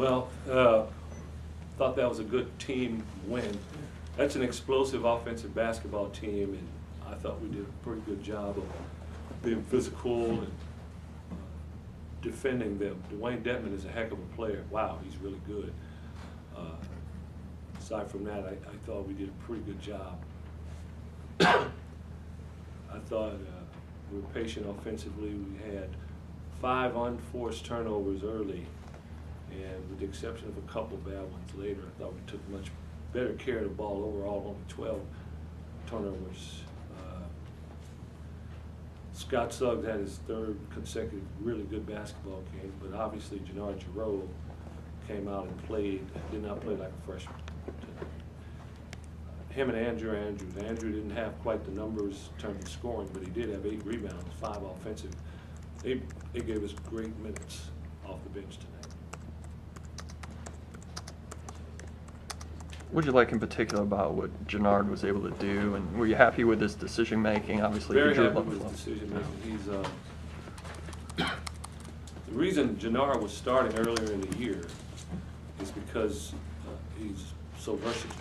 Well, thought that was a good team win. That's an explosive offensive basketball team, and I thought we did a pretty good job of being physical and defending them. Dwayne Detman is a heck of a player. Wow, he's really good. Aside from that, I thought we did a pretty good job. I thought we were patient offensively. We had 5 unforced turnovers early, and with the exception of a couple bad ones later, I thought we took much better care of the ball overall, only 12 turnovers. Scott Suggs had his 3rd consecutive really good basketball game, but obviously Jannard Giroux came out and played, did not play like a freshman. Him and Andrew didn't have quite the numbers in terms of scoring, but he did have 8 rebounds, 5 offensive. They gave us great minutes off the bench tonight. What did you like in particular about what Jannard was able to do, and were you happy with his decision making? Obviously, very happy with his decision making. He's the reason Jannard was starting earlier in the year is because he's so versatile.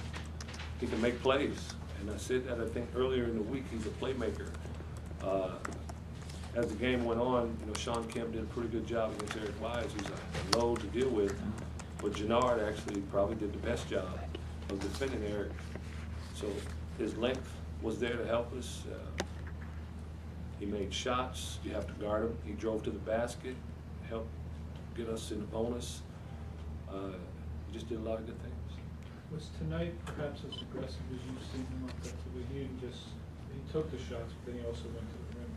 He can make plays, and I said that I think earlier in the week. He's a playmaker. As the game went on, Sean Kemp did a pretty good job against Eric Wise. He's a load to deal with, but Jannard actually probably did the best job of defending Eric. So his length was there to help us. He made shots. You have to guard him. He drove to the basket, helped get us in the bonus. He just did a lot of good things. Was tonight perhaps as aggressive as you've seen him offensively? He didn't just, he took the shots, but then he also went to the rim.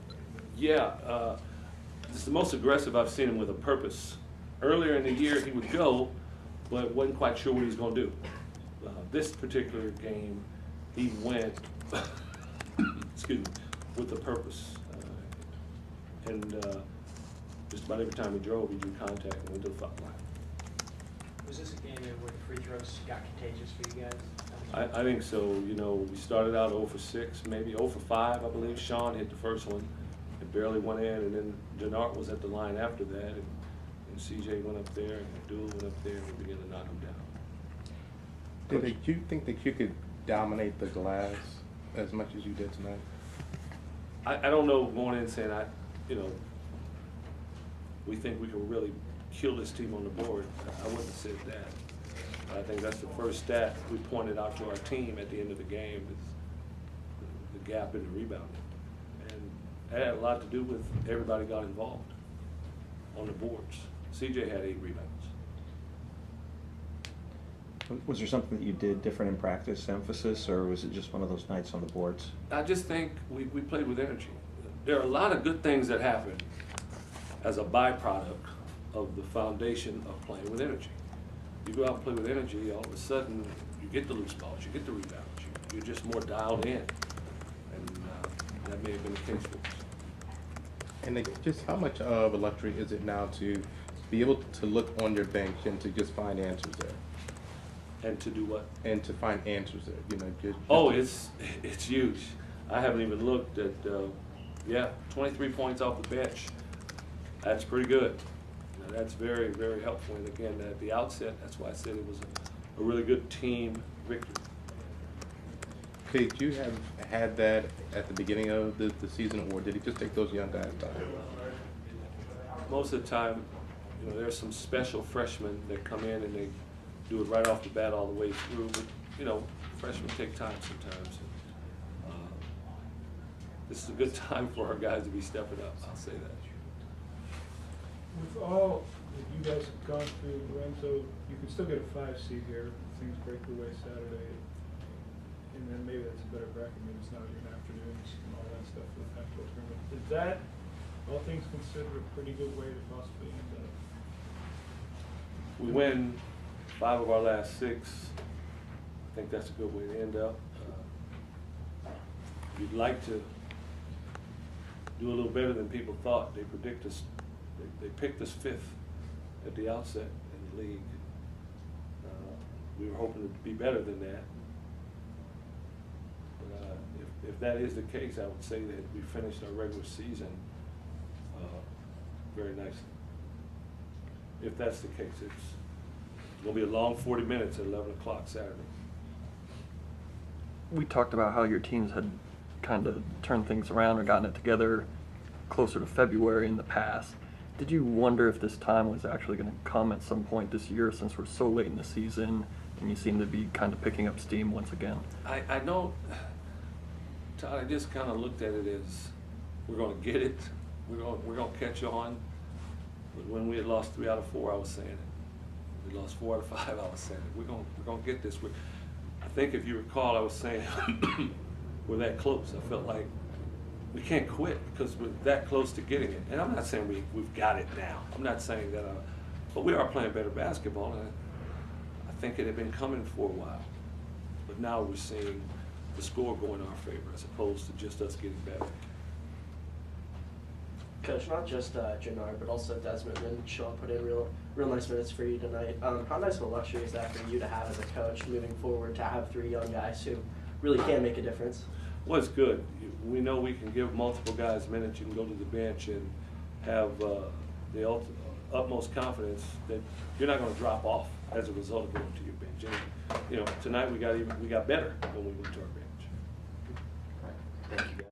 Yeah, it's the most aggressive I've seen him with a purpose. Earlier in the year he would go, but wasn't quite sure what he was going to do. This particular game, he went, excuse me, with a purpose. Just about every time he drove, he drew contact and went to the foul line. Was this a game where the free throws got contagious for you guys? I think so. We started out 0 for 6, maybe 0 for 5, I believe. Sean hit the first one. It barely went in, and then Jannard was at the line after that, and CJ went up there, and Abdul went up there, and we began to knock him down. Did you think that you could dominate the glass as much as you did tonight? I don't know going in saying we think we can really kill this team on the board. I wouldn't have said that. I think that's the first stat we pointed out to our team at the end of the game is the gap in the rebounding. And that had a lot to do with everybody got involved on the boards. CJ had 8 rebounds. Was there something that you did different in practice, emphasis, or was it just one of those nights on the boards? I just think we played with energy. There are a lot of good things that happen as a byproduct of the foundation of playing with energy. You go out and play with energy, all of a sudden you get the loose balls, you get the rebounds, you're just more dialed in, and that may have been the case for us. And just how much of a luxury is it now to be able to look on your bench and to just find answers there? And to do what? And to find answers there, Oh, it's huge. I haven't even looked at, 23 points off the bench. That's pretty good. That's very, very helpful. And again, at the outset, that's why I said it was a really good team victory. Did you have had that at the beginning of the season, or did it just take those young guys by? Most of the time, there's some special freshmen that come in and they do it right off the bat all the way through. But, freshmen take time sometimes. This is a good time for our guys to be stepping up, I'll say that. With all that you guys have gone through, Lorenzo, you can still get a 5 seed here if things break your way Saturday. And then maybe that's a better bracket. Maybe it's not even afternoons and all that stuff with the Pac-12 tournament. Is that, all things considered, a pretty good way to possibly end up? We win 5 of our last 6. I think that's a good way to end up. You'd like to do a little better than people thought. They predict us. They picked us 5th at the outset in the league. We were hoping to be better than that. But if that is the case, I would say that we finished our regular season very nicely. If that's the case, gonna be a long 40 minutes at 11 o'clock Saturday. We talked about how your teams had kind of turned things around or gotten it together closer to February in the past. Did you wonder if this time was actually going to come at some point this year, since we're so late in the season and you seem to be kind of picking up steam once again? I don't, Todd, I just kind of looked at it as, we're gonna get it, we're gonna catch on. But when we had lost 3 out of 4, I was saying it. We lost 4 out of 5, I was saying it. We're gonna get this. I think if you recall, I was saying we're that close. I felt like we can't quit because we're that close to getting it. And I'm not saying we've got it now. I'm not saying that, but we are playing better basketball, and I think it had been coming for a while. But now we're seeing the score go in our favor as opposed to just us getting better. Coach, not just Jannard, but also Desmond and Shaw put in real nice minutes for you tonight. How nice of a luxury is that for you to have as a coach moving forward, to have 3 young guys who really can make a difference? Well, it's good. We know we can give multiple guys minutes. You can go to the bench and have the utmost confidence that you're not going to drop off as a result of going to your bench. And, you know, tonight we got better when we went to our bench. Thank you, guys.